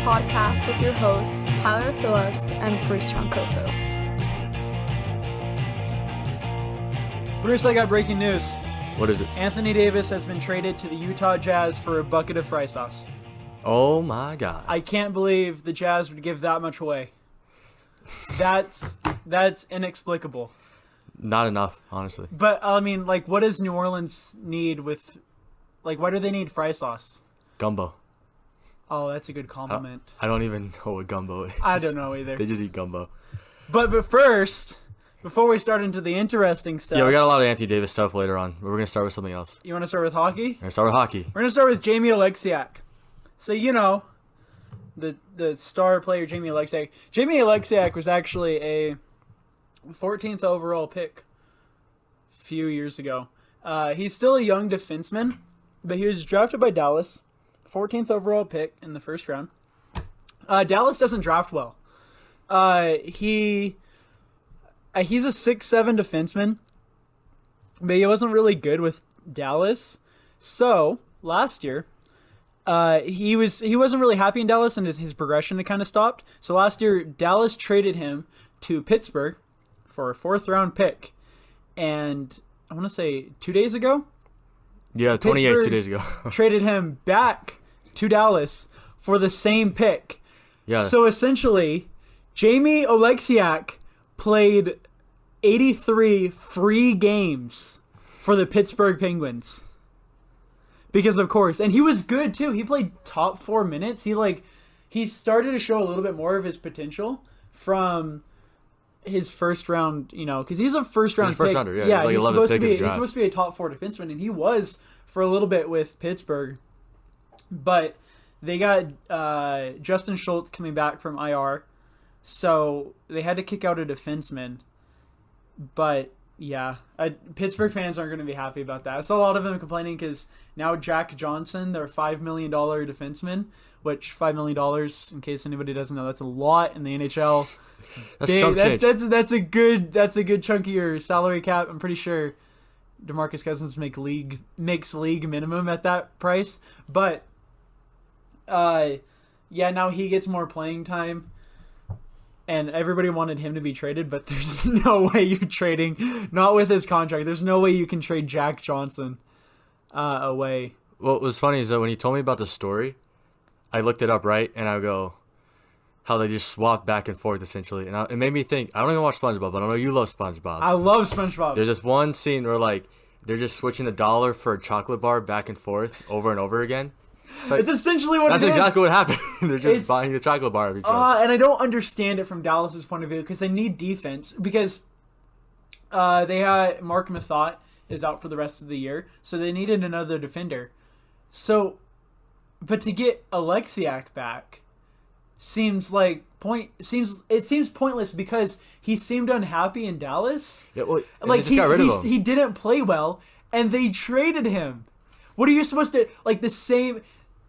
podcast with your hosts, Tyler Phillips and Troncoso. Bruce, I got breaking news. What is it? Anthony Davis has been traded to the Utah Jazz for a bucket of fry sauce. Oh my God. I can't believe the Jazz would give that much away. That's inexplicable. Not enough, honestly. But, I mean, like, what does New Orleans need with, like, why do they need fry sauce? Gumbo. Oh, that's a good compliment. I don't even know what gumbo is. I don't know either. They just eat gumbo. But first, before we start into the interesting stuff. Yeah, we got a lot of Anthony Davis stuff later on, but we're going to start with something else. You want to start with hockey? We're going to start with hockey. We're going to start with Jamie Oleksiak. So, you know, the star player Jamie Oleksiak. Jamie Oleksiak was actually a 14th overall pick a few years ago. He's still a young defenseman, but he was drafted by Dallas. 14th overall pick in the first round. Dallas doesn't draft well. He's a 6'7" defenseman, but he wasn't really good with Dallas. So last year, he wasn't really happy in Dallas, and his progression had kind of stopped. So last year, Dallas traded him to Pittsburgh for a 4th round pick, and I want to say 2 days ago. Yeah, 28 2 days ago. Traded him back to Dallas for the same pick. Yeah. So essentially, Jamie Oleksiak played 83 free games for the Pittsburgh Penguins. Because of course, and he was good too. He played top 4 minutes. He started to show a little bit more of his potential from his first round, you know, because he's a first round pick. Rounder, yeah. He's supposed to be a top 4 defenseman, and he was for a little bit with Pittsburgh. But they got Justin Schultz coming back from IR, so they had to kick out a defenseman. But yeah, Pittsburgh fans aren't going to be happy about that. I saw a lot of them complaining because now Jack Johnson, their $5 million defenseman, which $5 million, in case anybody doesn't know, that's a lot in the NHL. That's a good chunk of your salary cap. I'm pretty sure DeMarcus Cousins makes league minimum at that price. But yeah, now he gets more playing time. And everybody wanted him to be traded, but there's no way you're trading, not with his contract. There's no way you can trade Jack Johnson away. What was funny is that when he told me about the story, I looked it up, right? And I go, how they just swapped back and forth, essentially. And it made me think, I don't even watch SpongeBob, but I know you love SpongeBob. I love SpongeBob. There's this one scene where, like, they're just switching $1 for a chocolate bar back and forth over and over again. It's essentially what it is. That's exactly what happened. They're just buying the chocolate bar of each other. And I don't understand it from Dallas's point of view because they need defense. Because they had Mark Mathot is out for the rest of the year, so they needed another defender. So, but to get Oleksiak back seems pointless because he seemed unhappy in Dallas. Yeah, well, like they just got rid of him. He didn't play well, and they traded him. What are you supposed to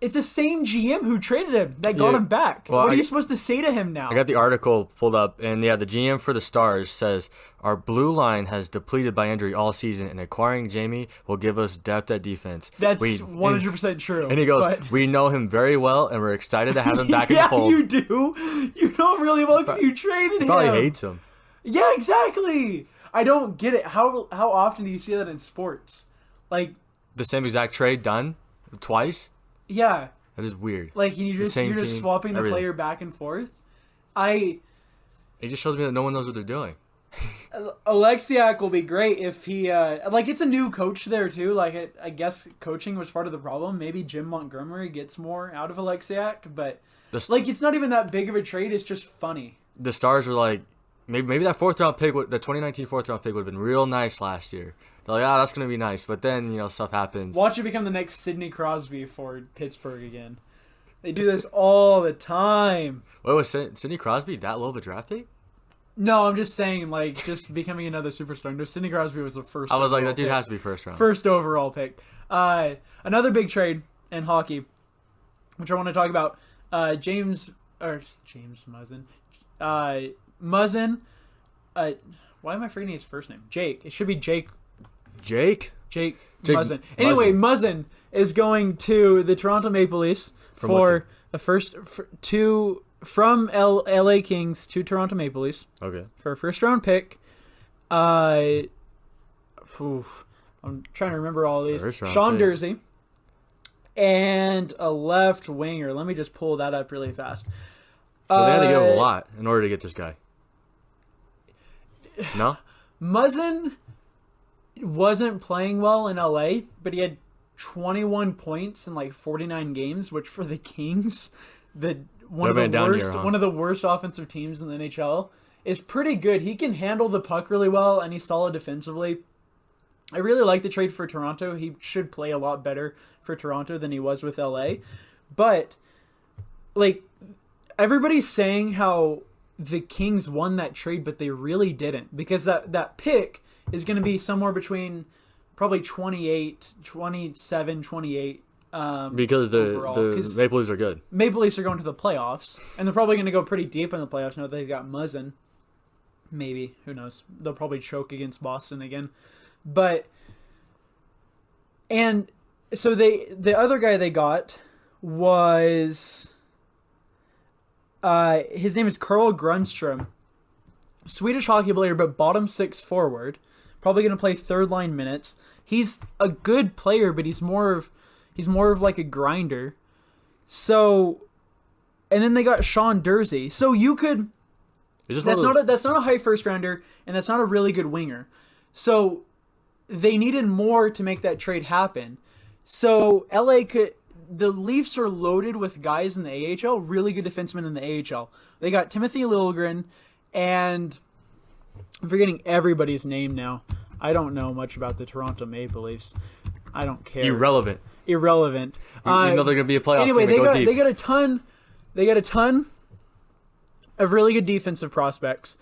It's the same GM who traded him that got him back. Well, what are you supposed to say to him now? I got the article pulled up, and yeah, the GM for the Stars says, our blue line has depleted by injury all season, and acquiring Jamie will give us depth at defense. That's 100% true. And he goes, we know him very well, and we're excited to have him back in the fold. Yeah, you do. You know him really well because you traded him. He probably hates him. Yeah, exactly. I don't get it. How often do you see that in sports? Like the same exact trade done twice? Yeah. That is weird. Like you're just swapping the player back and forth. It just shows me that no one knows what they're doing. Oleksiak will be great if he it's a new coach there too. Like I guess coaching was part of the problem. Maybe Jim Montgomery gets more out of Oleksiak, but it's not even that big of a trade. It's just funny. The Stars were like, maybe that 4th round pick, the 2019 4th round pick would have been real nice last year. They're like, that's going to be nice. But then, stuff happens. Watch it become the next Sidney Crosby for Pittsburgh again. They do this all the time. Wait, was Sidney Crosby that low of a draft pick? No, I'm just saying, just becoming another superstar. No, Sidney Crosby was the first. I was like, that dude has to be first round. First overall pick. Another big trade in hockey, which I want to talk about. James Muzzin. Muzzin. Why am I forgetting his first name? Jake. It should be Jake Muzzin. Anyway, Muzzin is going to the Toronto Maple Leafs for From LA Kings to Toronto Maple Leafs Okay. for a first round pick. I'm trying to remember all of these. Sean pick. Dursey and a left winger. Let me just pull that up really fast. So they had to give him a lot in order to get this guy. No? Muzzin wasn't playing well in LA, but he had 21 points in like 49 games, which for the Kings, one of the worst offensive teams in the NHL, is pretty good. He can handle the puck really well, and he's solid defensively. I really like the trade for Toronto. He should play a lot better for Toronto than he was with LA. But, like, everybody's saying how the Kings won that trade, but they really didn't. Because that pick is going to be somewhere between probably 27, 28. Because the Maple Leafs are good. Maple Leafs are going to the playoffs, and they're probably going to go pretty deep in the playoffs now that they've got Muzzin. Maybe. Who knows? They'll probably choke against Boston again. And so the other guy they got was his name is Carl Grundstrom, Swedish hockey player, but bottom six forward, probably going to play third line minutes. He's a good player, but he's more of like a grinder. So, and then they got Sean Dursey. So you could. That's not a high first rounder, and that's not a really good winger. So they needed more to make that trade happen. So the Leafs are loaded with guys in the AHL, really good defensemen in the AHL. They got Timothy Liljegren, and I'm forgetting everybody's name now. I don't know much about the Toronto Maple Leafs. I don't care. Irrelevant. You know they're going to be a playoff anyway, team. They got a ton of really good defensive prospects,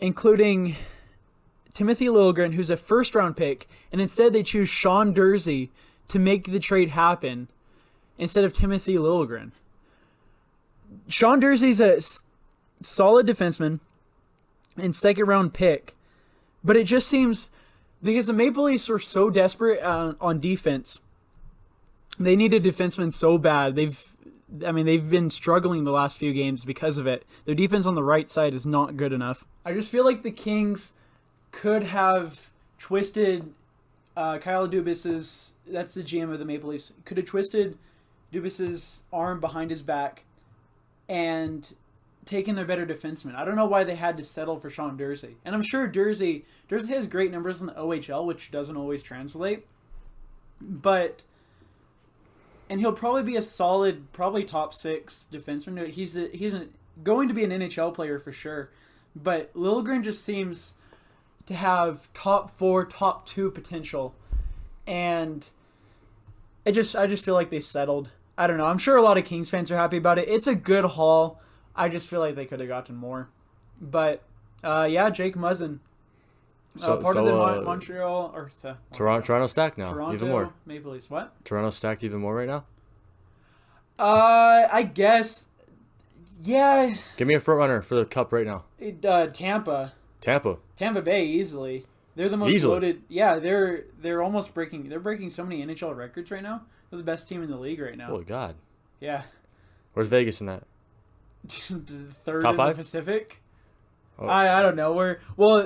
including Timothy Liljegren, who's a first-round pick, and instead they choose Sean Dursey to make the trade happen instead of Timothy Liljegren. Sean Dursey's a solid defenseman and second-round pick, but it just seems because the Maple Leafs were so desperate on defense, they need a defenseman so bad. They've been struggling the last few games because of it. Their defense on the right side is not good enough. I just feel like the Kings could have twisted Kyle Dubas's, that's the GM of the Maple Leafs, could have twisted Dubas's arm behind his back and taken their better defenseman. I don't know why they had to settle for Sean Dursey. And I'm sure Dursey has great numbers in the OHL, which doesn't always translate. And he'll probably be a solid, probably top six defenseman. He's going to be an NHL player for sure. But Liljegren just seems to have top 4, top 2 potential. And I just feel like they settled. I don't know. I'm sure a lot of Kings fans are happy about it. It's a good haul. I just feel like they could have gotten more. But, Jake Muzzin. Part of the Montreal or Toronto stacked now. Toronto, even more. Maple Leafs. What? Toronto stacked even more right now? I guess. Yeah. Give me a front runner for the cup right now. Tampa. Tampa Bay easily. They're the most loaded. Yeah, they're almost breaking. They're breaking so many NHL records right now. They're the best team in the league right now. Oh God. Yeah. Where's Vegas in that? Third Top in 5? the Pacific. Oh. I don't know.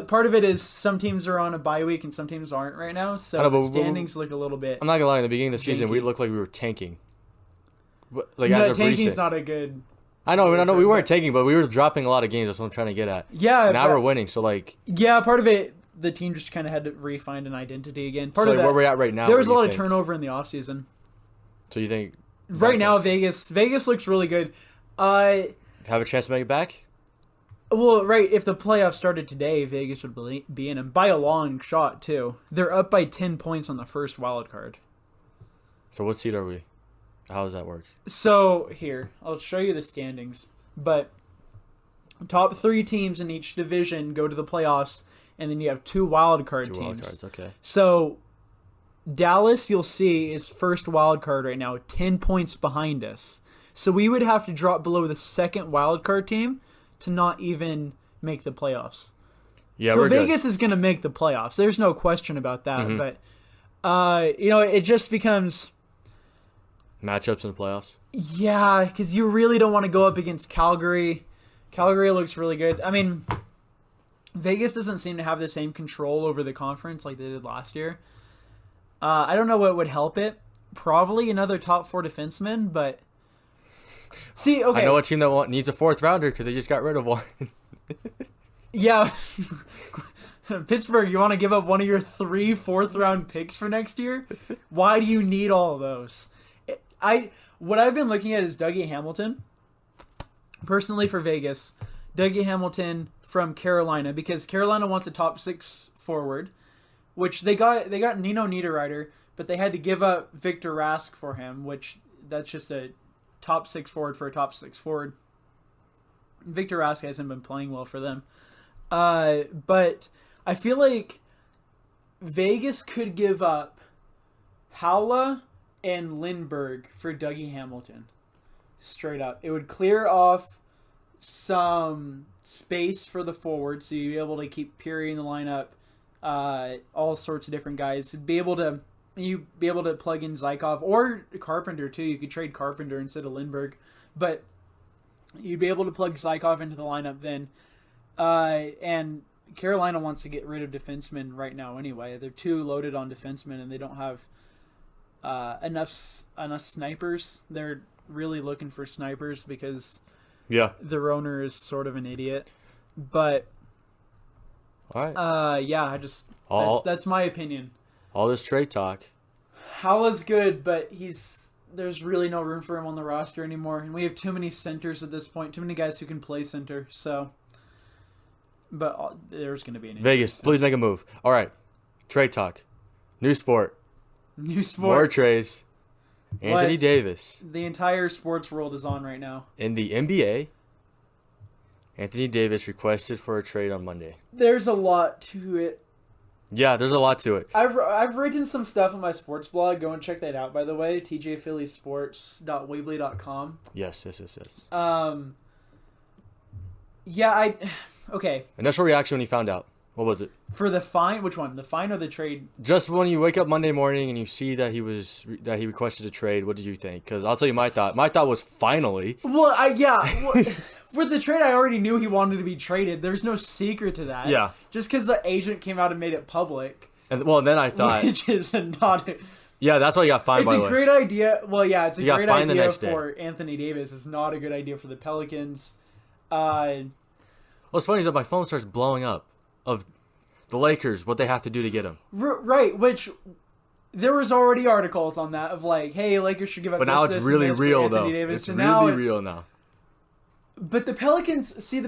Part of it is some teams are on a bye week and some teams aren't right now. So the standings look a little bit. I'm not gonna lie. In the beginning of the season, we looked like we were tanking. Like no, as of tanking's recent. not a good. I know we weren't tanking, but we were dropping a lot of games. That's what I'm trying to get at. Yeah. Now we're winning. So like. Yeah, part of it, the team just kind of had to re-find an identity again. Part so of that, where we're at right now. There was a lot of turnover in the offseason. So you think? Right now, Vegas looks really good. Have a chance to make it back? Well, right. If the playoffs started today, Vegas would be in them by a long shot too. They're up by 10 points on the first wild card. So what seed are we? How does that work? So here, I'll show you the standings. But top 3 teams in each division go to the playoffs, and then you have 2 wild card teams. 2 wild cards, okay. So Dallas, you'll see, is first wild card right now, 10 points behind us. So we would have to drop below the second wild card team to not even make the playoffs. Yeah, so we're Vegas good. Is going to make the playoffs. There's no question about that. Mm-hmm. But it just becomes matchups in the playoffs. Yeah, because you really don't want to go up against Calgary. Calgary looks really good. I mean, Vegas doesn't seem to have the same control over the conference like they did last year. I don't know what would help it. Probably another top 4 defenseman, but see, okay. I know a team that needs a 4th rounder because they just got rid of one. Yeah. Pittsburgh, you want to give up one of your 3 4th-round picks for next year? Why do you need all of those? What I've been looking at is Dougie Hamilton. Personally for Vegas, Dougie Hamilton from Carolina, because Carolina wants a top 6 forward, which they got Nino Niederreiter, but they had to give up Victor Rask for him, which that's just a top 6 forward for a top 6 forward. Victor Rask hasn't been playing well for them. But I feel like Vegas could give up Haula and Lindbergh for Dougie Hamilton. Straight up. It would clear off some space for the forward, so you'd be able to keep Peary in the lineup, all sorts of different guys. You'd be able to plug in Zykov or Carpenter too. You could trade Carpenter instead of Lindbergh, but you'd be able to plug Zykov into the lineup then. And Carolina wants to get rid of defensemen right now anyway. They're too loaded on defensemen, and they don't have enough snipers. They're really looking for snipers because their owner is sort of an idiot. But all right, that's my opinion. All this trade talk. Howla's good, but there's really no room for him on the roster anymore, and we have too many centers at this point. Too many guys who can play center. So, but there's going to be an injury, Vegas, please make a move. All right, trade talk. New sport. More trades. Anthony Davis. The entire sports world is on right now. In the NBA, Anthony Davis requested for a trade on Monday. There's a lot to it. Yeah, there's a lot to it. I've written some stuff on my sports blog. Go and check that out, by the way. tjphillysports.weebly.com. Yes. Yeah, okay. Initial reaction when you found out. What was it? For the fine? Which one? The fine or the trade? Just when you wake up Monday morning and you see that he requested a trade, what did you think? Because I'll tell you my thought. My thought was finally. Well, for the trade, I already knew he wanted to be traded. There's no secret to that. Yeah. Just because the agent came out and made it public. And then I thought. Which is not. Yeah, that's why you got fined. It's by a the way. great idea. Well, yeah, it's a great idea for day. Anthony Davis. It's not a good idea for the Pelicans. What's funny is that my phone starts blowing up of the Lakers, what they have to do to get him. Right, which there was already articles on that of like, hey, Lakers should give up. But now it's really real though. Davis. It's really real now. But the Pelicans seem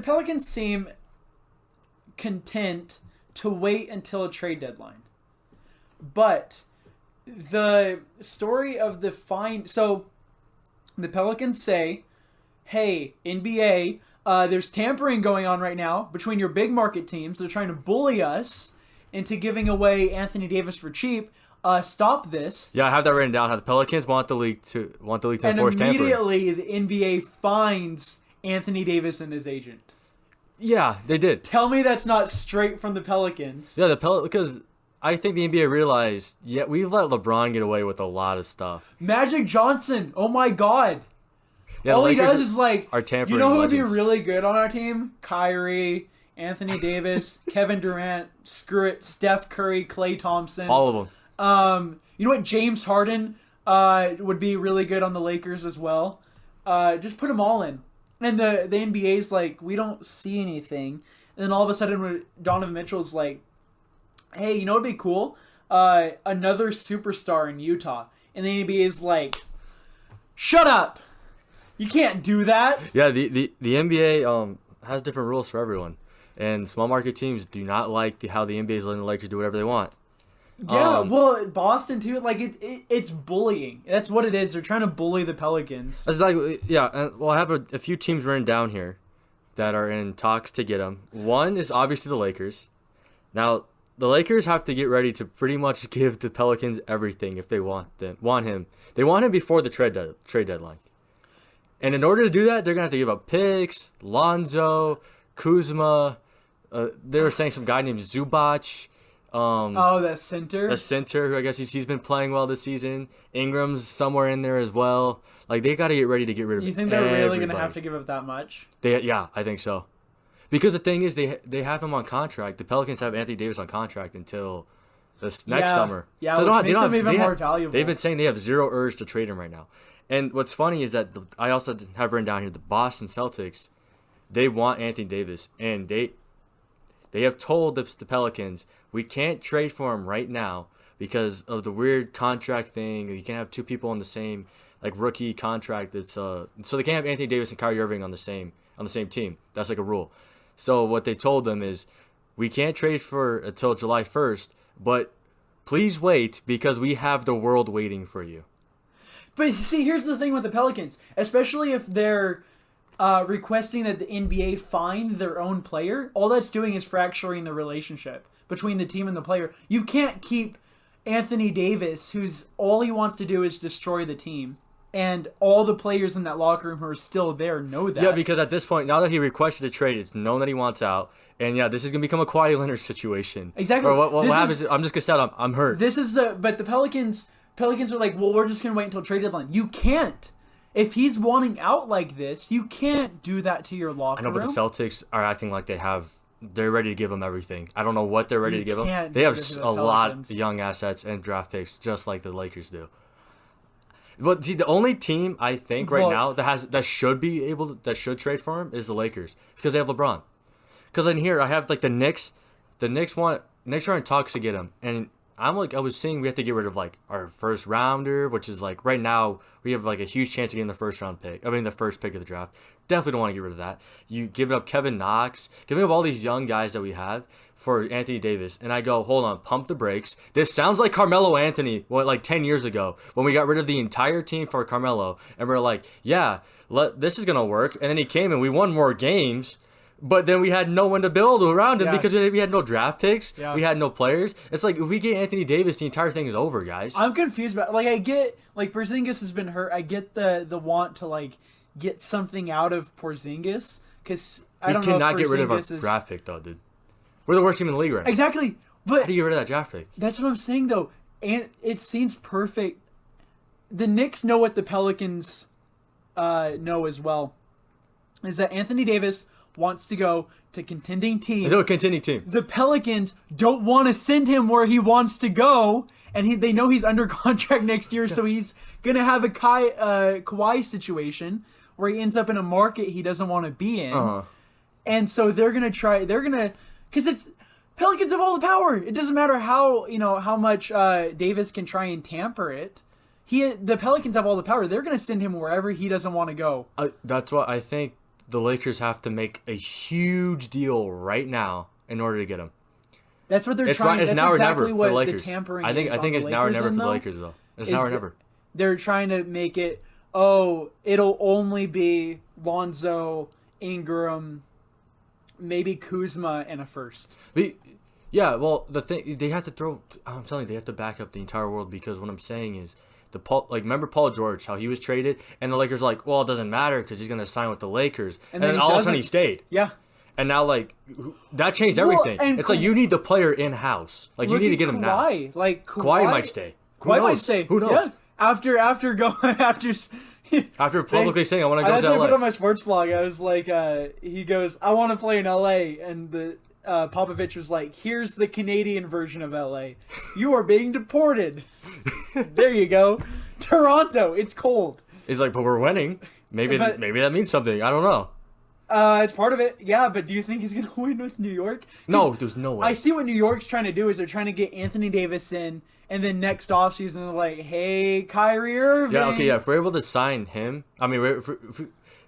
content to wait until a trade deadline. But the story of the fine, so the Pelicans say, hey, NBA, there's tampering going on right now between your big market teams. They're trying to bully us into giving away Anthony Davis for cheap. Stop this. Yeah, I have that written down. How the Pelicans want the league to enforce tampering. And immediately the NBA fines Anthony Davis and his agent. Yeah, they did. Tell me that's not straight from the Pelicans. Yeah, because I think the NBA realized, we let LeBron get away with a lot of stuff. Magic Johnson, oh my God. Yeah, all he does is you know who would be really good on our team? Kyrie, Anthony Davis, Kevin Durant, Steph Curry, Klay Thompson. All of them. You know what? James Harden would be really good on the Lakers as well. Just put them all in. And the NBA's like, we don't see anything. And then all of a sudden Donovan Mitchell's like, hey, you know what would be cool? Another superstar in Utah. And the NBA's like, shut up! You can't do that. Yeah, the NBA has different rules for everyone. And small market teams do not like how the NBA is letting the Lakers do whatever they want. Yeah, well, Boston too. Like it's bullying. That's what it is. They're trying to bully the Pelicans. I have a few teams written down here that are in talks to get him. One is obviously the Lakers. Now the Lakers have to get ready to pretty much give the Pelicans everything if they want him. They want him before the trade deadline. And in order to do that, they're gonna have to give up picks, Lonzo, Kuzma. They were saying some guy named Zubac. The center. The center, who I guess he's been playing well this season. Ingram's somewhere in there as well. Like, they got to get ready to get rid of. You think they're really going to have to give up that much? Yeah, I think so. Because the thing is, they have him on contract. The Pelicans have Anthony Davis on contract until this next summer. Yeah, so which makes him even more valuable. They've been saying they have zero urge to trade him right now. And what's funny is that I also have written down here the Boston Celtics, they want Anthony Davis, and they have told the Pelicans, we can't trade for him right now because of the weird contract thing. You can't have two people on the same rookie contract. That's so they can't have Anthony Davis and Kyrie Irving on the same team. That's like a rule. So what they told them is, we can't trade for until July 1st, but please wait because we have the world waiting for you. But see, here's the thing with the Pelicans, especially if they're requesting that the NBA find their own player, all that's doing is fracturing the relationship between the team and the player. You can't keep Anthony Davis, who's all he wants to do is destroy the team. And all the players in that locker room who are still there know that. Yeah, because at this point, now that he requested a trade, it's known that he wants out. And yeah, this is going to become a Kawhi Leonard situation. Exactly. Or what happens? I'm just going to say I'm hurt. But the Pelicans are like, well, we're just going to wait until trade deadline. You can't. If he's wanting out like this, you can't do that to your locker room. I know, but the Celtics are acting like they're ready to give him everything. I don't know what they're ready to give him. They have a lot of young assets and draft picks, just like the Lakers do. But see, the only team I think now that should trade for him is the Lakers, because they have LeBron. Because in here I have the Knicks. The Knicks are in talks to get him, and I was seeing we have to get rid of our first rounder, which is right now we have a huge chance of getting the first pick of the draft. Definitely don't want to get rid of that. You giving up Kevin Knox, giving up all these young guys that we have for Anthony Davis, and I go, hold on, pump the brakes. This sounds like Carmelo Anthony, 10 years ago when we got rid of the entire team for Carmelo, and we're like, yeah, this is gonna work. And then he came and we won more games. But then we had no one to build around him because we had no draft picks. Yeah. We had no players. It's like, if we get Anthony Davis, the entire thing is over, guys. I'm confused about I get Porzingis has been hurt. I get the want to get something out of Porzingis because I don't know. We cannot get rid of our draft pick though, dude. We're the worst team in the league right now. Exactly. But how do you get rid of that draft pick? That's what I'm saying though, and it seems perfect. The Knicks know what the Pelicans know as well. Is that Anthony Davis wants to go to contending team. Is it a contending team? The Pelicans don't want to send him where he wants to go, and they know he's under contract next year, so he's going to have a Kawhi situation where he ends up in a market he doesn't want to be in. Uh-huh. And so because it's Pelicans have all the power. It doesn't matter how much Davis can try and tamper it. The Pelicans have all the power. They're going to send him wherever he doesn't want to go. That's what I think. The Lakers have to make a huge deal right now in order to get him. That's what they're trying. It's now or never for the Lakers. The tampering I think it's now or never for the Lakers though. It's now or never. They're trying to make it. It'll only be Lonzo, Ingram, maybe Kuzma, and a first. Yeah, well, the thing they have to throw. I'm telling you, they have to back up the entire world because what I'm saying is. Remember Paul George, how he was traded, and the Lakers were like, well, it doesn't matter because he's going to sign with the Lakers, and then all of a sudden he stayed. Yeah. And now that changed everything. It's you need the player in house, you need to get him now. Kawhi might stay. Kawhi might stay. Who knows? Yeah. After publicly saying I want to go to LA. That's what I put on my sports blog. I was like, he goes, I want to play in LA, and the Popovich was like, here's the Canadian version of LA. You are being deported. There you go. Toronto, it's cold. He's like, but we're winning. Maybe that means something. I don't know. It's part of it. Yeah, but do you think he's going to win with New York? No, there's no way. I see what New York's trying to do is they're trying to get Anthony Davis in, and then next offseason they're like, hey, Kyrie Irving. Yeah, okay, yeah. If we're able to sign him, I mean, if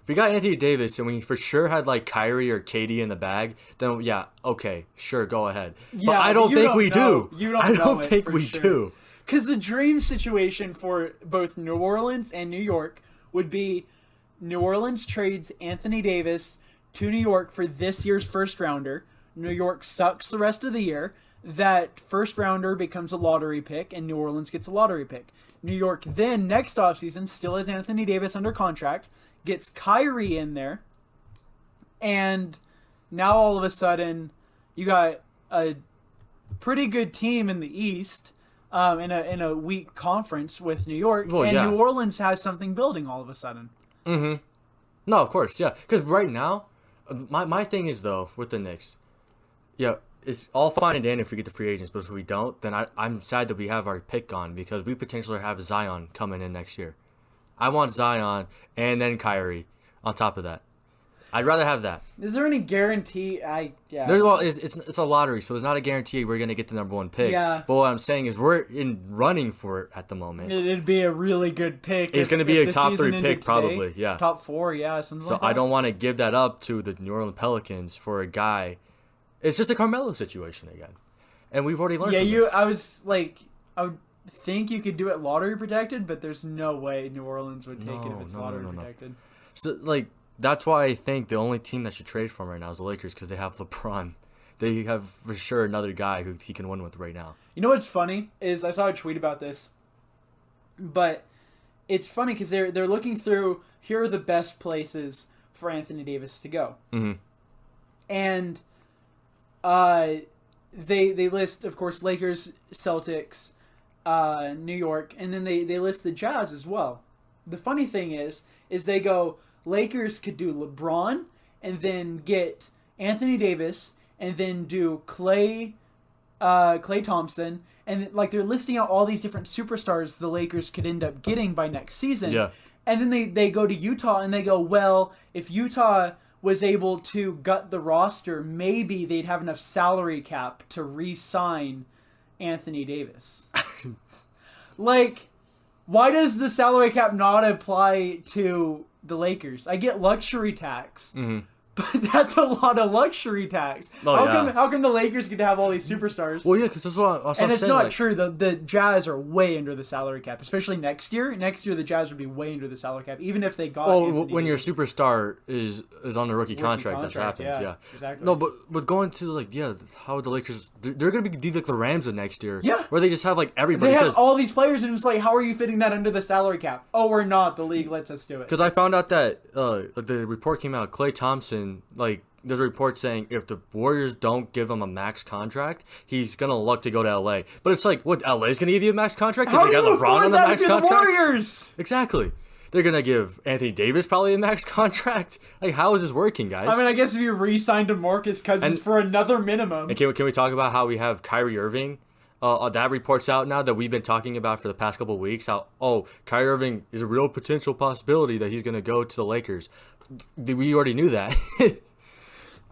we got Anthony Davis and we for sure had Kyrie or KD in the bag, then yeah, okay, sure, go ahead. Yeah, but I don't think we do. I don't think we do. Because the dream situation for both New Orleans and New York would be New Orleans trades Anthony Davis to New York for this year's first rounder. New York sucks the rest of the year. That first rounder becomes a lottery pick, and New Orleans gets a lottery pick. New York then, next offseason, still has Anthony Davis under contract, gets Kyrie in there, and now all of a sudden you got a pretty good team in the East, in a weak conference with New York, Well, and yeah. New Orleans has something building all of a sudden. No, of course, yeah. Because right now, my thing is, though, with the Knicks, yeah, it's all fine and dandy if we get the free agents, but if we don't, then I'm sad that we have our pick gone because we potentially have Zion coming in next year. I want Zion and then Kyrie on top of that. I'd rather have that. Is there any guarantee? It's a lottery, so there's not a guarantee we're gonna get the number one pick. Yeah. But what I'm saying is we're in running for it at the moment. It'd be a really good pick. It's gonna be if a the top season 3 ended pick, today. probably. Yeah. Top 4, yeah. Something So like that. I don't want to give that up to the New Orleans Pelicans for a guy. It's just a Carmelo situation again, and we've already learned. Yeah, from this. I would think you could do it lottery protected, but there's no way New Orleans would take it if it's lottery protected. So that's why I think the only team that should trade for him right now is the Lakers because they have LeBron. They have for sure another guy who he can win with right now. You know what's funny is I saw a tweet about this, but it's funny because they're looking through here are the best places for Anthony Davis to go, and they list of course Lakers, Celtics, New York, and then they list the Jazz as well. The funny thing is they go Lakers could do LeBron and then get Anthony Davis and then do Klay Thompson, and like they're listing out all these different superstars the Lakers could end up getting by next season. Yeah. And then they go to Utah and they go, well, if Utah was able to gut the roster, maybe they'd have enough salary cap to re-sign Anthony Davis. Like, why does the salary cap not apply to the Lakers? I get luxury tax, but that's a lot of luxury tax. How come the Lakers get to have all these superstars? Well, yeah, because that's what I'm saying. And it's not true. The Jazz are way under the salary cap, especially next year. Next year, the Jazz would be way under the salary cap, even if they got. Oh, when your superstar is on a rookie contract, that happens. Yeah, exactly. No, but going to how the Lakers they're gonna be like the Rams of next year. Yeah. Where they just have like everybody. They have all these players, and it's like, how are you fitting that under the salary cap? Oh, we're not. The league lets us do it. Because I found out that the report came out. Klay Thompson, there's a report saying if the Warriors don't give him a max contract, he's gonna look to go to LA. But it's like, what? LA's gonna give you a max contract? How do they got you LeBron on afford the that max if you're the contract? Warriors? Exactly. They're gonna give Anthony Davis probably a max contract. Like, how is this working, guys? I mean, I guess if you re-signed DeMarcus Cousins for another minimum. And can we talk about how we have Kyrie Irving? That report's out now that we've been talking about for the past couple of weeks. How Kyrie Irving is a real potential possibility that he's gonna go to the Lakers. We already knew that.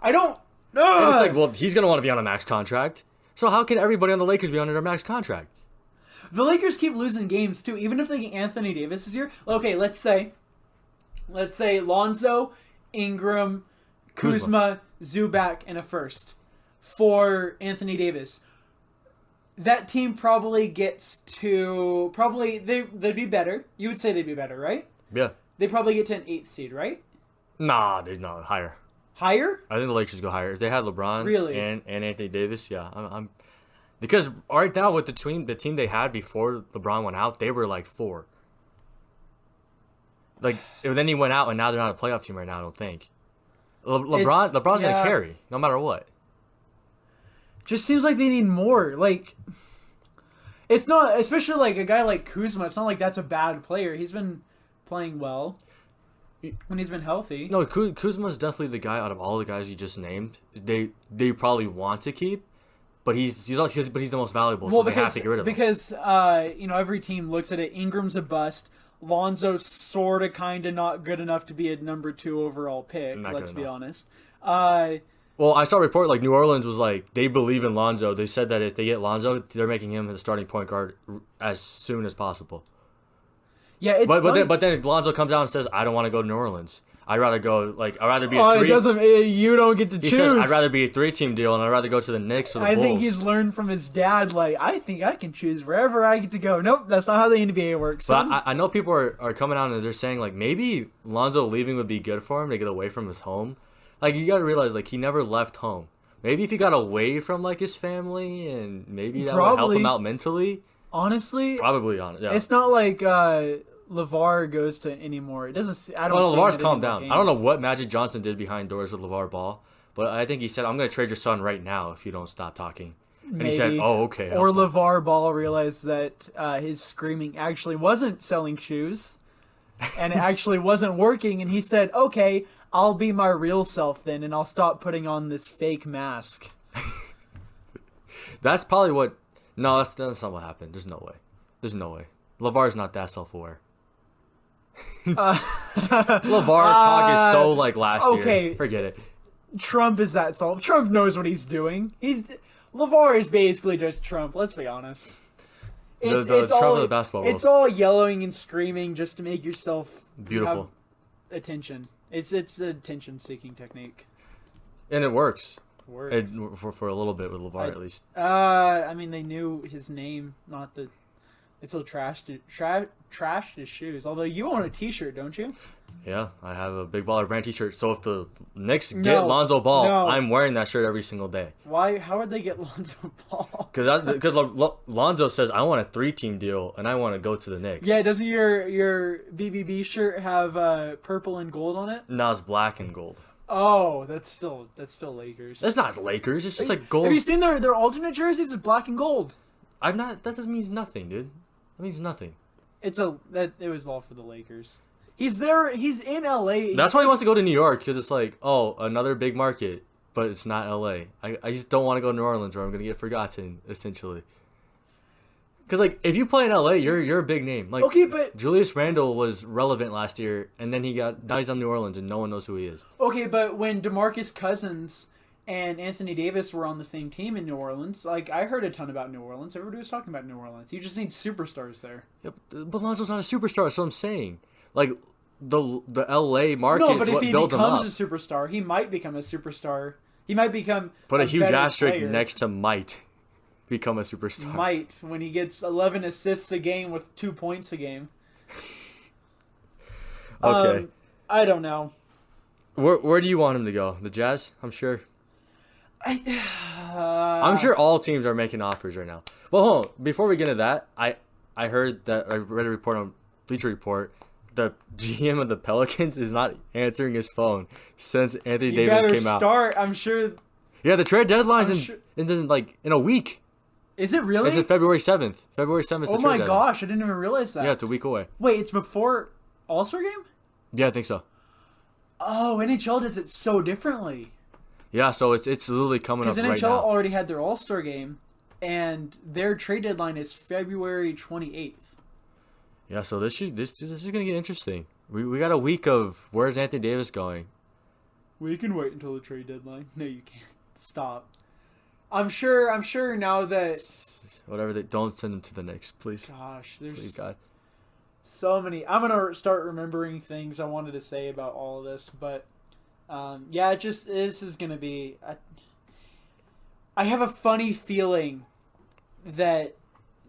I don't. And it's like, well, he's going to want to be on a max contract. So how can everybody on the Lakers be under a max contract? The Lakers keep losing games too, even if they get Anthony Davis this year. Okay, let's say Lonzo, Ingram, Kuzma, Zubac, and a first for Anthony Davis. That team probably gets to they'd be better. You would say they'd be better, right? Yeah. They probably get to an 8th seed, right? Nah, they're not higher. Higher? I think the Lakers go higher. If they had LeBron Really? and Anthony Davis, yeah. I'm because right now with the team they had before LeBron went out, they were like 4. Like, and then he went out and now they're not a playoff team right now, I don't think. LeBron's gonna carry no matter what. Just seems like they need more. Like, it's not, especially like a guy like Kuzma. It's not like that's a bad player. He's been playing well when he's been healthy. No, Kuzma's definitely the guy out of all the guys you just named. They probably want to keep, but he's the most valuable. So they have to get rid of him. Because every team looks at it. Ingram's a bust. Lonzo's sort of kind of not good enough to be a number 2 overall pick. Let's be honest. Well, I saw a report like New Orleans was like they believe in Lonzo. They said that if they get Lonzo, they're making him the starting point guard as soon as possible. Yeah, it's but then Lonzo comes out and says, "I don't want to go to New Orleans. I'd rather go I'd rather be a 3." You don't get to choose. He says, "I'd rather be a 3-team deal, and I'd rather go to the Knicks or the Bulls." I think he's learned from his dad. Like, I think I can choose wherever I get to go. Nope, that's not how the NBA works. But I know people are coming out and they're saying like maybe Lonzo leaving would be good for him to get away from his home. Like, you gotta realize like he never left home. Maybe if he got away from like his family and maybe that would help him out mentally. Honestly, probably on it. Yeah. It's not like LeVar goes to anymore. It doesn't. I don't. Well, LeVar's calmed down. Games. I don't know what Magic Johnson did behind doors with LeVar Ball, but I think he said, "I'm going to trade your son right now if you don't stop talking." And he said, "Oh, okay." Or I'll stop." LeVar Ball realized that his screaming actually wasn't selling shoes, and it actually wasn't working. And he said, "Okay, I'll be my real self then, and I'll stop putting on this fake mask." That's probably what. No, that's not what happened. There's no way. There's no way. LeVar's not that self-aware. LeVar talk is so like last year. Forget it. Trump is that self. Trump knows what he's doing. LeVar is basically just Trump. Let's be honest. The Trump of the basketball world. It's all yelling and screaming just to make yourself Beautiful. have attention. It's an attention-seeking technique. And it works. Works. For a little bit with LeVar at least. I mean, they knew his name, not the. They still trashed his shoes. Although you own a T-shirt, don't you? Yeah, I have a Big Baller Brand T-shirt. So if the Knicks get Lonzo Ball, I'm wearing that shirt every single day. Why? How would they get Lonzo Ball? Because Lonzo says I want a 3-team deal and I want to go to the Knicks. Yeah, doesn't your BBB shirt have purple and gold on it? No, it's black and gold. Oh, that's still Lakers. That's not Lakers. It's just like gold. Have you seen their alternate jerseys? It's black and gold. I'm not. That doesn't mean nothing, dude. That means nothing. It was all for the Lakers. He's there. He's in LA. That's why he wants to go to New York, because it's like, oh, another big market, but it's not LA. I just don't want to go to New Orleans, or I'm gonna get forgotten, essentially. Because like, if you play in LA, you're a big name. Like, okay, but Julius Randle was relevant last year, and then now he's on New Orleans, and no one knows who he is. Okay, but when DeMarcus Cousins and Anthony Davis were on the same team in New Orleans, like, I heard a ton about New Orleans. Everybody was talking about New Orleans. You just need superstars there. Yep, but Lonzo's not a superstar. That's what I'm saying. Like, the LA market no, but is what builds him up. if he becomes a superstar, he might become a superstar. He might become Put a huge asterisk player. next to might become a superstar. Might, when he gets 11 assists a game with 2 points a game. Okay. I don't know. Where do you want him to go? The Jazz? I'm sure. I'm sure all teams are making offers right now. Well, hold on. Before we get into that, I heard that I read a report on Bleacher Report. The GM of the Pelicans is not answering his phone since Anthony Davis came out. I'm sure. Yeah, the trade deadline's in a week. Is it really? It's February 7th. February 7th. Oh my gosh, I didn't even realize that. Yeah, it's a week away. Wait, it's before All-Star Game? Yeah, I think so. Oh, NHL does it so differently. Yeah, so it's literally coming up right now. Because NHL already had their All-Star Game, and their trade deadline is February 28th. Yeah, so this is gonna get interesting. We got a week of where's Anthony Davis going? We can wait until the trade deadline. No, you can't. Stop. I'm sure now that whatever they don't send him to the Knicks, please. Gosh, there's please God. So many. I'm gonna start remembering things I wanted to say about all of this, but yeah, this is gonna be. I have a funny feeling that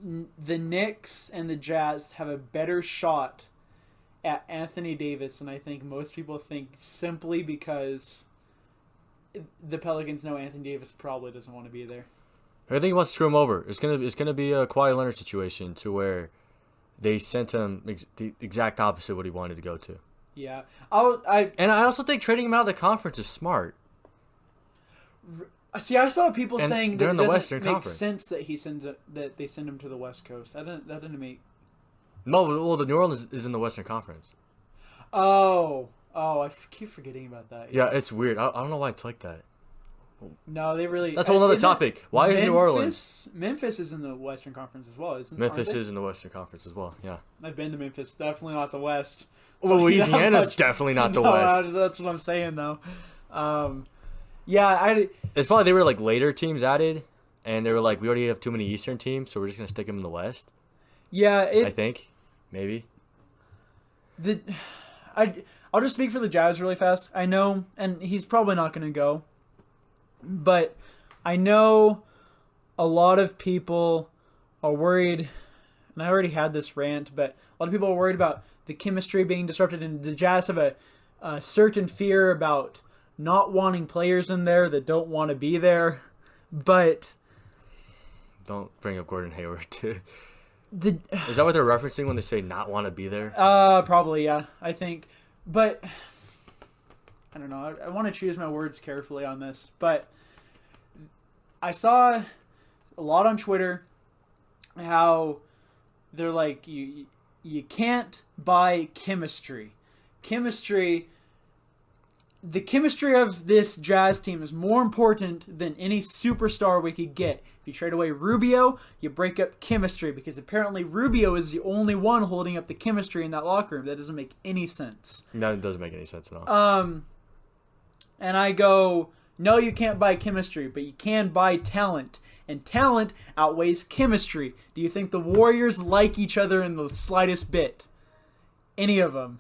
the Knicks and the Jazz have a better shot at Anthony Davis than I think most people think, simply because the Pelicans know Anthony Davis probably doesn't want to be there. I think he wants to screw him over. It's gonna be a Kawhi Leonard situation to where they sent him the exact opposite of what he wanted to go to. Yeah, and I also think trading him out of the conference is smart. See, I saw people saying that in it the doesn't Western make Conference. sense that that they send him to the West Coast. That didn't make. No, well, the New Orleans is in the Western Conference. Oh, I keep forgetting about that. Yeah, it's weird. I don't know why it's like that. No, they really. That's a whole other topic. Why is New Orleans? Memphis is in the Western Conference as well, isn't it? Memphis is in the Western Conference as well. Yeah. I've been to Memphis. Definitely not the West. Louisiana's definitely not the West. That's what I'm saying, though. Yeah, It's probably they were like later teams added, and they were like, we already have too many Eastern teams, so we're just gonna stick them in the West. Yeah, I think maybe. I'll just speak for the Jazz really fast. I know, and he's probably not going to go, but I know a lot of people are worried, and I already had this rant, but a lot of people are worried about the chemistry being disrupted, and the Jazz have a certain fear about not wanting players in there that don't want to be there, but... Don't bring up Gordon Hayward, too. Is that what they're referencing when they say not want to be there? Probably, yeah, I think. But, I don't know, I want to choose my words carefully on this, but I saw a lot on Twitter how they're like, you can't buy chemistry. The chemistry of this Jazz team is more important than any superstar we could get. If you trade away Rubio, you break up chemistry because apparently Rubio is the only one holding up the chemistry in that locker room. That doesn't make any sense. No, it doesn't make any sense at all. And I go, no, you can't buy chemistry, but you can buy talent. And talent outweighs chemistry. Do you think the Warriors like each other in the slightest bit? Any of them?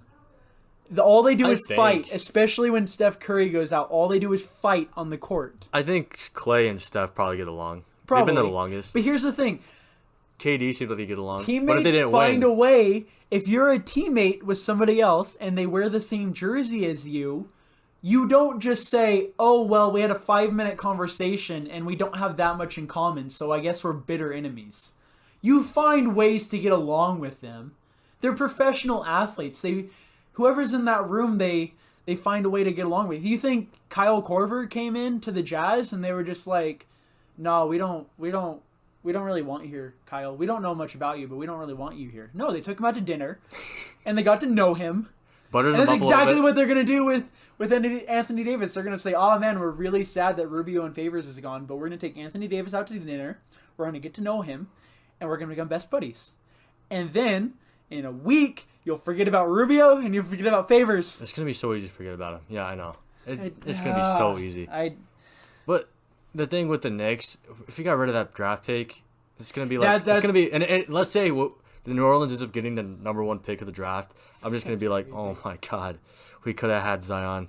All they do is fight, especially when Steph Curry goes out. All they do is fight on the court. I think Clay and Steph probably get along. Probably. They've been there the longest. But here's the thing. KD seems like they get along. Teammates but if they didn't find win, a way. If you're a teammate with somebody else and they wear the same jersey as you, you don't just say, oh, well, we had a 5-minute conversation and we don't have that much in common, so I guess we're bitter enemies. You find ways to get along with them. They're professional athletes. Whoever's in that room, they find a way to get along with. Do you think Kyle Korver came in to the Jazz and they were just like, no, we don't really want you here, Kyle. We don't know much about you, but we don't really want you here. No, they took him out to dinner and they got to know him. And that's exactly what they're going to do with Anthony Davis. They're going to say, oh man, we're really sad that Rubio and Favors is gone, but we're going to take Anthony Davis out to dinner. We're going to get to know him and we're going to become best buddies. And then in a week, you'll forget about Rubio and you'll forget about Favors. It's going to be so easy to forget about him. Yeah, I know. It's going to be so easy. But the thing with the Knicks, if you got rid of that draft pick, it's going to be like, it's going to be, and let's say the New Orleans ends up getting the number 1 pick of the draft. I'm just going to be like, oh my God, we could have had Zion.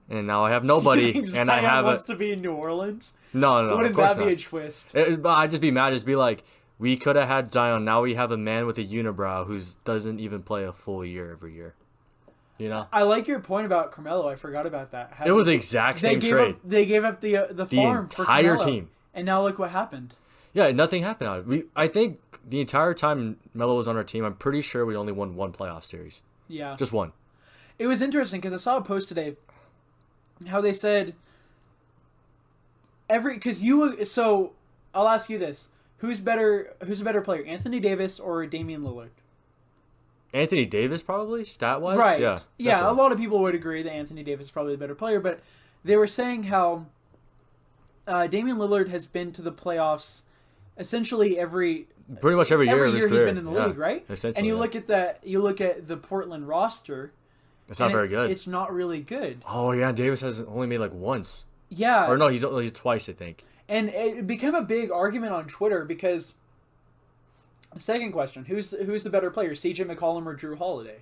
And now I have nobody. And I have wants to be in New Orleans? No, Wouldn't that be a twist? I'd just be mad. Just be like, we could have had Zion. Now we have a man with a unibrow who doesn't even play a full year every year. You know? I like your point about Carmelo. I forgot about that. It was the exact same trade. They gave up the farm for Carmelo. The entire team. And now look what happened. Yeah, nothing happened out of it. I think the entire time Melo was on our team, I'm pretty sure we only won 1 playoff series. Yeah. Just 1. It was interesting because I saw a post today how they said so I'll ask you this. Who's a better player, Anthony Davis or Damian Lillard? Anthony Davis, probably, stat-wise? Right. Yeah, yeah, a lot of people would agree that Anthony Davis is probably the better player, but they were saying how Damian Lillard has been to the playoffs essentially pretty much every year of his he's career. been in the league, right? Essentially. And you look at the Portland roster. It's not very good. It's not really good. Oh yeah, Davis has only made like once. Yeah. Or no, he's only twice, I think. And it became a big argument on Twitter because the second question, who's the better player, CJ McCollum or Drew Holiday?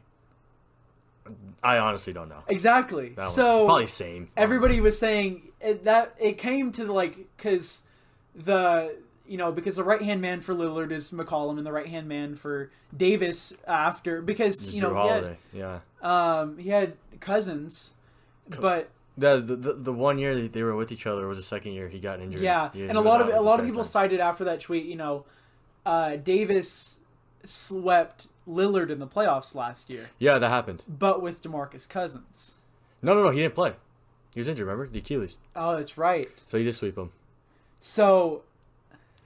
I honestly don't know. Exactly. So it's probably same. Everybody was saying that it came to because the right-hand man for Lillard is McCollum and the right-hand man for Davis because Drew Holiday. He had Cousins, but the 1 year they were with each other was the second year he got injured. Yeah, and a lot of people cited after that tweet, Davis swept Lillard in the playoffs last year. Yeah, that happened. But with DeMarcus Cousins. No, he didn't play. He was injured, remember? The Achilles. Oh, that's right. So you just sweep him. So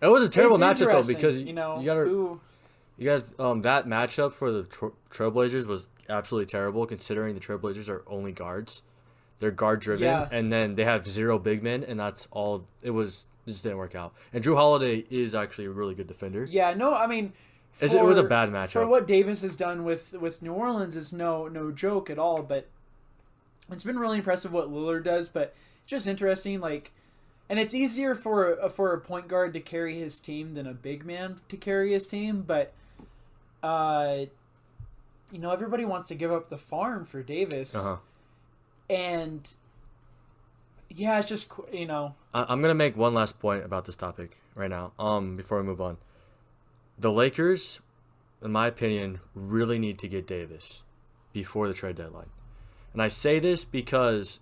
it was a terrible matchup though because you guys that matchup for the Trailblazers was absolutely terrible considering the Trailblazers are only guards. They're guard driven, and then they have 0 big men, and that's all. It just didn't work out. And Drew Holiday is actually a really good defender. Yeah, no, I mean, it was a bad matchup. For what Davis has done with New Orleans is no joke at all. But it's been really impressive what Lillard does. But just interesting, and it's easier for a point guard to carry his team than a big man to carry his team. But everybody wants to give up the farm for Davis. And yeah, it's just I'm gonna make one last point about this topic right now. Before we move on, the Lakers, in my opinion, really need to get Davis before the trade deadline, and I say this because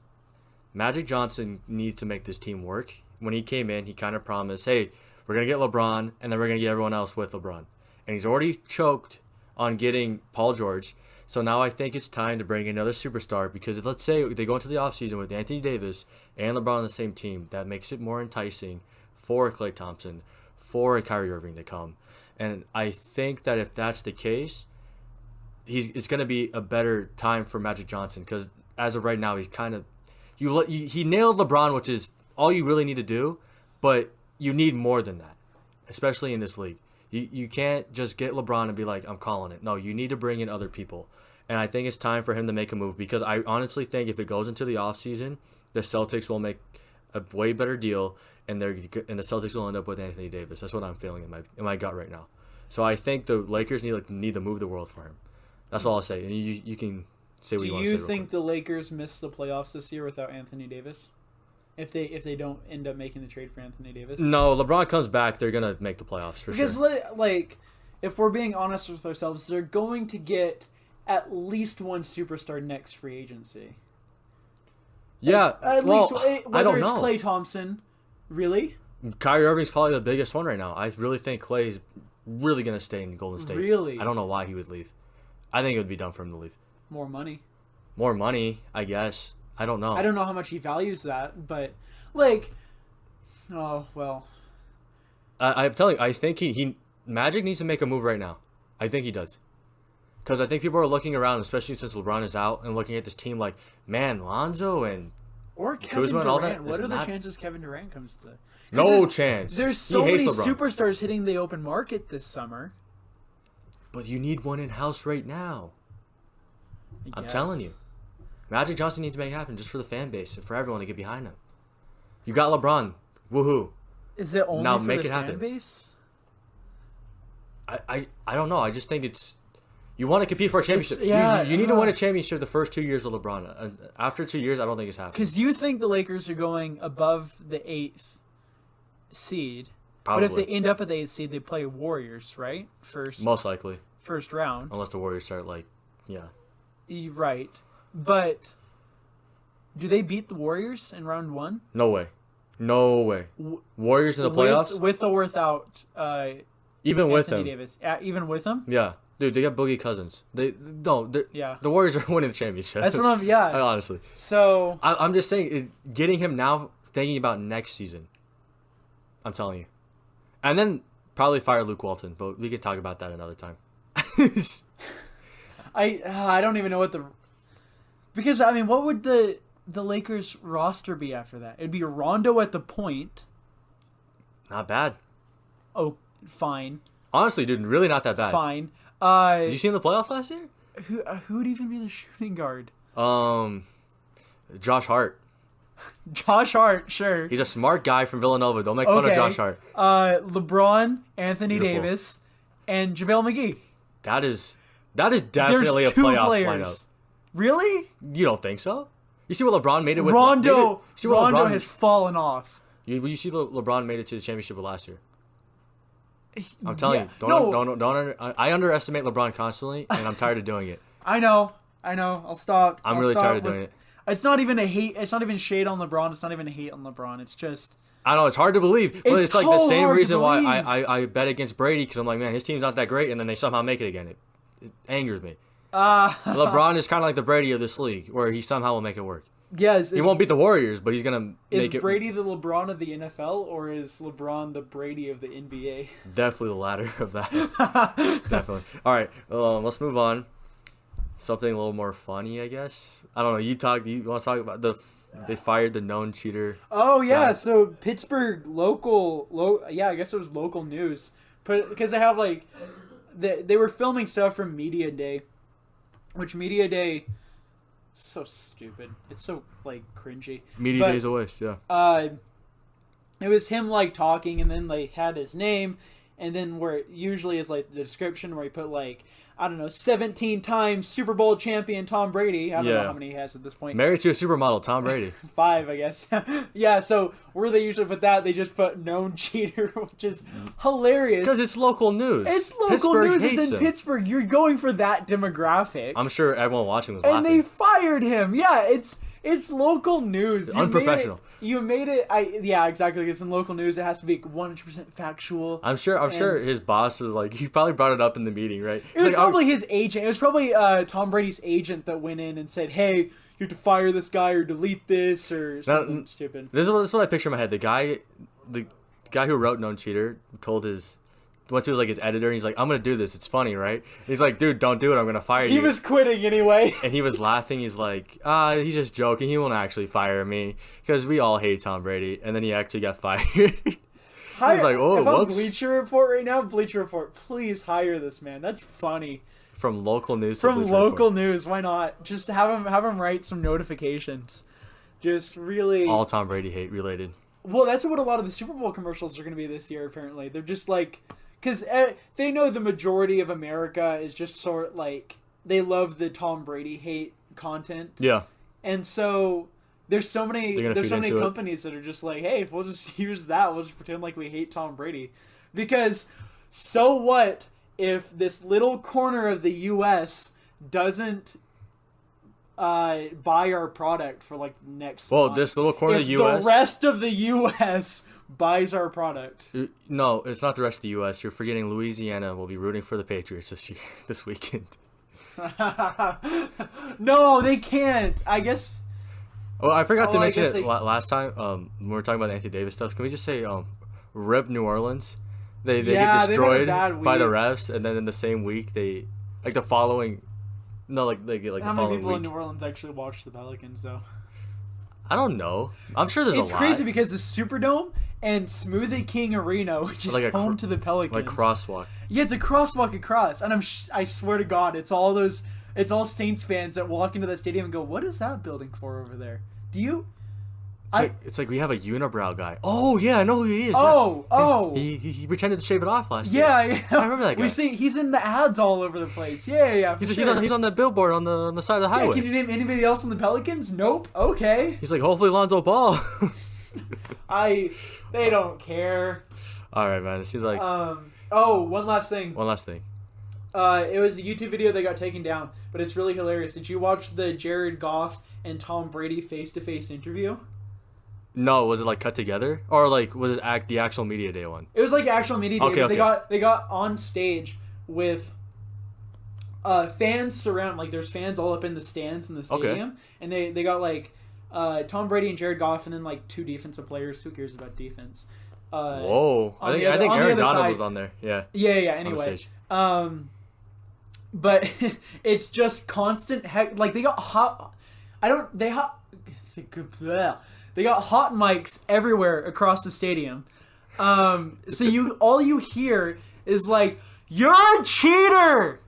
Magic Johnson needs to make this team work. When he came in, he kind of promised, "Hey, we're gonna get LeBron, and then we're gonna get everyone else with LeBron," and he's already choked on getting Paul George. So now I think it's time to bring another superstar because let's say they go into the offseason with Anthony Davis and LeBron on the same team, that makes it more enticing for Klay Thompson, for a Kyrie Irving to come. And I think that if that's the case, it's going to be a better time for Magic Johnson because as of right now, he's kind of he nailed LeBron, which is all you really need to do, but you need more than that, especially in this league. You can't just get LeBron and be like, I'm calling it. No, you need to bring in other people. And I think it's time for him to make a move because I honestly think if it goes into the offseason, the Celtics will make a way better deal and the Celtics will end up with Anthony Davis. That's what I'm feeling in my gut right now. So I think the Lakers need to move the world for him. That's all I'll say. And you can say what you want to say. Do you think the Lakers miss the playoffs this year without Anthony Davis? If they don't end up making the trade for Anthony Davis? No, LeBron comes back, they're going to make the playoffs for sure. Because, like, if we're being honest with ourselves, they're going to get at least one superstar next free agency. Yeah, at least whether I don't know. It's Klay Thompson, really? Kyrie Irving's probably the biggest one right now. I really think Klay's really going to stay in Golden State. Really? I don't know why he would leave. I think it would be dumb for him to leave. More money. More money, I guess. I don't know. I don't know how much he values that, but, like, oh, well. I'm telling you, I think he Magic needs to make a move right now. I think he does. Because I think people are looking around, especially since LeBron is out, and looking at this team like, man, Lonzo and or Kevin Kuzma Durant. and all that. What are the chances Kevin Durant comes to? No chance. There's so He hates many LeBron. superstars hitting the open market this summer. But you need one in-house right now. I I'm guess. telling you. Magic Johnson needs to make it happen just for the fan base and for everyone to get behind him. You got LeBron. Woohoo. Is it only Now for make the it fan happen. base? I don't know. I just think it's... You want to compete for a championship. Yeah, you need to win a championship the first 2 years of LeBron. After 2 years, I don't think it's happening. Because you think the Lakers are going above the 8th seed. Probably. But if they end up at the 8th seed, they play Warriors, right? Most likely. First round. Unless the Warriors start, yeah. Right. But do they beat the Warriors in round 1? No way. No way. Warriors in the playoffs? With or without Even with Anthony him. Davis. Even with him? Yeah. Dude, they got Boogie Cousins. Yeah. The Warriors are winning the championship. That's what I'm, yeah. Honestly. So. I'm just saying, getting him now, thinking about next season. I'm telling you. And then probably fire Luke Walton, but we can talk about that another time. I don't even know what because I mean, what would the Lakers roster be after that? It'd be Rondo at the point. Not bad. Oh, fine. Honestly, dude, really not that bad. Fine. Did you see in the playoffs last year? Who would even be the shooting guard? Josh Hart. Josh Hart, sure. He's a smart guy from Villanova. Don't make fun of Josh Hart. LeBron, Anthony Beautiful. Davis, and JaVale McGee. That is definitely There's a two playoff players. lineup. Really? You don't think so? You see what LeBron made it with? Rondo has fallen off. You see LeBron made it to the championship with last year. I'm telling you, don't. I underestimate LeBron constantly, and I'm tired of doing it. I know. I'll stop. I'm really tired of doing it. It's not even a hate. It's not even shade on LeBron. It's not even a hate on LeBron. It's just. I know it's hard to believe, but it's like the so same hard to reason why believe. I bet against Brady because I'm like, man, his team's not that great, and then they somehow make it again. It angers me. LeBron is kind of like the Brady of this league, where he somehow will make it work. Yes. He won't beat the Warriors, but he's gonna make it. Is Brady the LeBron of the NFL, or is LeBron the Brady of the NBA? Definitely the latter of that. Definitely. All right, let's move on. Something a little more funny, I guess. I don't know. You want to talk about they fired the known cheater? Oh yeah, guy. so Pittsburgh I guess it was local news, because they have they were filming stuff from Media Day, which Media Day, so stupid. It's so cringy. Media Day's a waste. Yeah. It was him talking, and then they had his name, and then where it usually is the description where he put 17 times Super Bowl champion Tom Brady. I don't know how many he has at this point. Married to a supermodel, Tom Brady. 5, I guess. Yeah, so where they usually put that, they just put known cheater, which is hilarious. Because it's local news. It's local Pittsburgh news. hates It's in him. Pittsburgh. You're going for that demographic. I'm sure everyone watching was and laughing. they fired him. Yeah, it's local news. Unprofessional. You made it. Yeah, exactly. It's in local news. It has to be 100% factual. I'm sure his boss was he probably brought it up in the meeting, right? It was probably his agent. It was probably Tom Brady's agent that went in and said, "Hey, you have to fire this guy or delete this or something stupid." This is what I picture in my head. The guy, guy who wrote Known Cheater told once he was like his editor, and he's like, I'm gonna do this. It's funny, right? And he's like, dude, don't do it. I'm gonna fire you. He was quitting anyway. And he was laughing. He's like, he's just joking. He won't actually fire me because we all hate Tom Brady. And then he actually got fired. He's like, oh, if whoops. I'm Bleacher Report right now, Bleacher Report, please hire this man. That's funny. From local news. From local news, why not? Just have him write some notifications. Just really. All Tom Brady hate related. Well, that's what a lot of the Super Bowl commercials are going to be this year. Apparently, they're just like. Because they know the majority of America is just sort like they love the Tom Brady hate content. Yeah. And so there's so many companies that are just like, hey, we'll just use that. We'll just pretend like we hate Tom Brady. Because so what if this little corner of the U.S. doesn't buy our product for like the next month? This little corner of the U.S. The rest of the U.S. buys our product. No, it's not the rest of the U.S. You're forgetting Louisiana will be rooting for the Patriots this weekend. No, they can't. I guess. Oh, I forgot to mention it last time. When we were talking about the Anthony Davis stuff, can we just say, rip New Orleans? They get destroyed by the refs, and then in the same week they the following. No, they get How the following many people week. in New Orleans actually watch the Pelicans though? I don't know. I'm sure there's a lot. It's crazy because the Superdome and Smoothie King Arena, which is home to the Pelicans, like crosswalk. Yeah, it's a crosswalk across, and I swear to God, it's all Saints fans that walk into that stadium and go, "What is that building for over there?" Do you? It's like we have a unibrow guy. Oh yeah, I know who he is. Oh. He pretended to shave it off last year. Yeah. I remember that guy. We see he's in the ads all over the place. Yeah. He's on that billboard on the side of the highway. Can you name anybody else on the Pelicans? Nope. Okay. He's like, hopefully Lonzo Ball. They don't care. All right, man. It seems like. One last thing. One last thing. It was a YouTube video that got taken down, but it's really hilarious. Did you watch the Jared Goff and Tom Brady face-to-face interview? No, was it like cut together, or like was it the actual media day one? It was like actual media day. Okay. They got on stage with fans surround, like there's fans all up in the stands in the stadium, and they got like Tom Brady and Jared Goff, and then like two defensive players. Who cares about defense? Whoa! I think Aaron Donald was on there. Yeah. Yeah. Anyway, but it's just constant heck. Like they got hot. They got hot mics everywhere across the stadium. So all you hear is like, "You're a cheater!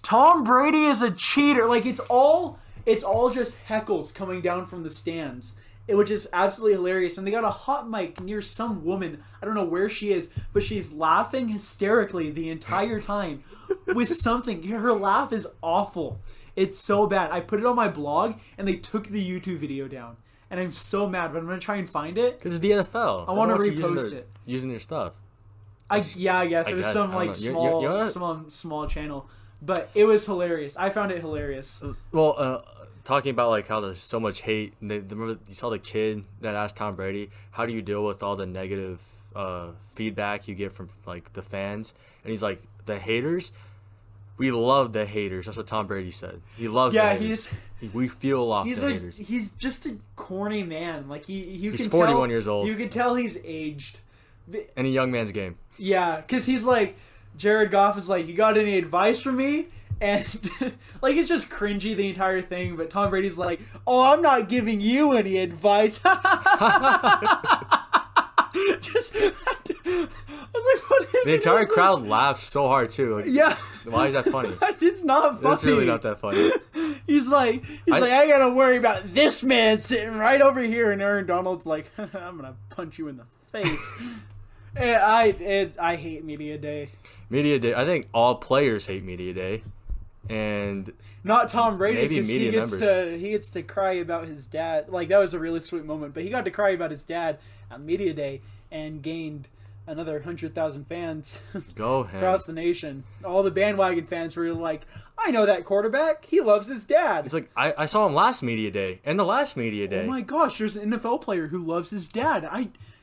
Tom Brady is a cheater!" Like it's all just heckles coming down from the stands, which is absolutely hilarious. And they got a hot mic near some woman. I don't know where she is, but she's laughing hysterically the entire time with something. Her laugh is awful. It's so bad. I put it on my blog, and they took the YouTube video down. And I'm so mad, but I'm going to try and find it. Because it's the NFL. I want to repost it. Using their stuff. I guess. It was some like small channel. But it was hilarious. I found it hilarious. Well, talking about like how there's so much hate. Remember you saw the kid that asked Tom Brady, how do you deal with all the negative feedback you get from like the fans? And he's like, the haters? We love the haters. That's what Tom Brady said. He loves the haters. We feel off the haters. He's just a corny man. Like he's 41 years old. You can tell he's aged. In a young man's game. Yeah, because he's like, Jared Goff is like, you got any advice for me? And like it's just cringy the entire thing. But Tom Brady's like, oh, I'm not giving you any advice. Just, I was like, what the entire crowd laughed so hard too. Like, yeah. Why is that funny? It's not funny. It's really not that funny. He's like, I gotta worry about this man sitting right over here, and Aaron Donald's like, I'm gonna punch you in the face. And I hate Media Day. Media Day. I think all players hate Media Day, and not Tom Brady. Maybe media members. He gets to cry about his dad. Like that was a really sweet moment. But he got to cry about his dad at Media Day and gained another 100,000 fans across the nation. All the bandwagon fans were like, I know that quarterback. He loves his dad. It's like, I saw him last Media Day and the last Media Day. Oh my gosh, there's an NFL player who loves his dad.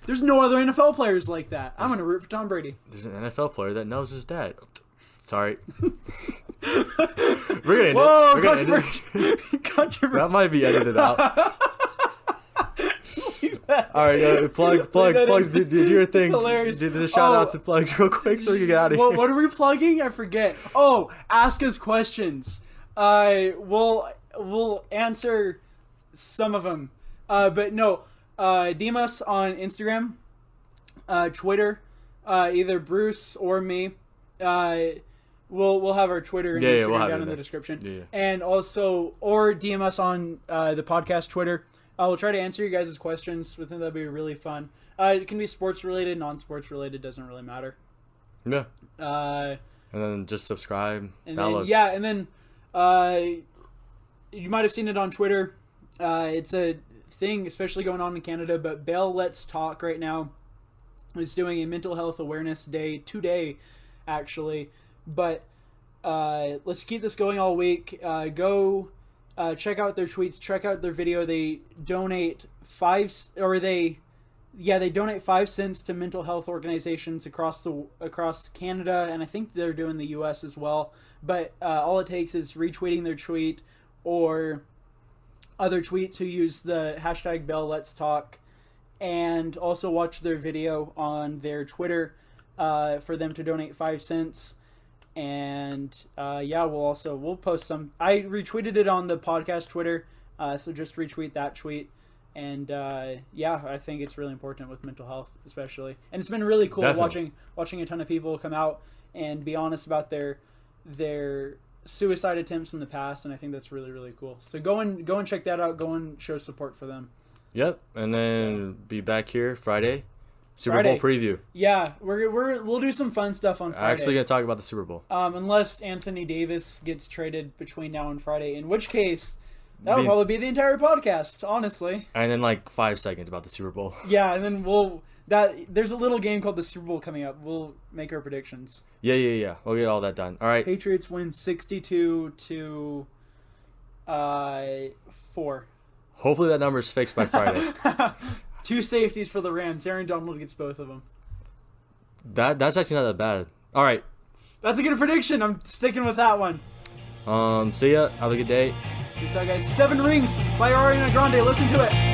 There's no other NFL players like that. I'm going to root for Tom Brady. There's an NFL player that knows his dad. Sorry. We're going to end it. Controversy. That might be edited out. All right, plug. Do your thing. Hilarious. Do the shout outs and plugs real quick so we can get out of here. What are we plugging? I forget. Oh, ask us questions. We'll answer some of them. But no, DM us on Instagram, Twitter, either Bruce or me. We'll have our Twitter and Instagram we'll down in the description. Yeah. And also, or DM us on the podcast Twitter. We'll try to answer you guys' questions. We think that'd be really fun. It can be sports related, non-sports related, doesn't really matter. Yeah. And then just subscribe, download. And then you might have seen it on Twitter. It's a thing, especially going on in Canada, but Bell Let's Talk right now is doing a mental health awareness day today, actually. But let's keep this going all week. Go check out their tweets, check out their video. They donate they donate 5 cents to mental health organizations across Canada, and I think they're doing the US as well. But all it takes is retweeting their tweet or other tweets who use the hashtag Bell Let's Talk, and also watch their video on their Twitter for them to donate 5 cents. And we'll post some. I retweeted it on the podcast Twitter, so just retweet that tweet. And I think it's really important with mental health, especially. And it's been really cool watching a ton of people come out and be honest about their suicide attempts in the past, and I think that's really, really cool. So go and check that out. Go and show support for them. Yep, and then be back here Friday. Super Bowl preview. Yeah, we'll do some fun stuff on Friday. I'm actually gonna talk about the Super Bowl. Unless Anthony Davis gets traded between now and Friday, in which case that'll probably be the entire podcast, honestly. And then 5 seconds about the Super Bowl. Yeah, and then there's a little game called the Super Bowl coming up. We'll make our predictions. Yeah. We'll get all that done. All right. Patriots win 62-4. Hopefully that number's fixed by Friday. 2 safeties for the Rams. Aaron Donald gets both of them. That's actually not that bad. All right. That's a good prediction. I'm sticking with that one. See ya. Have a good day. Peace out, guys. 7 Rings by Ariana Grande. Listen to it.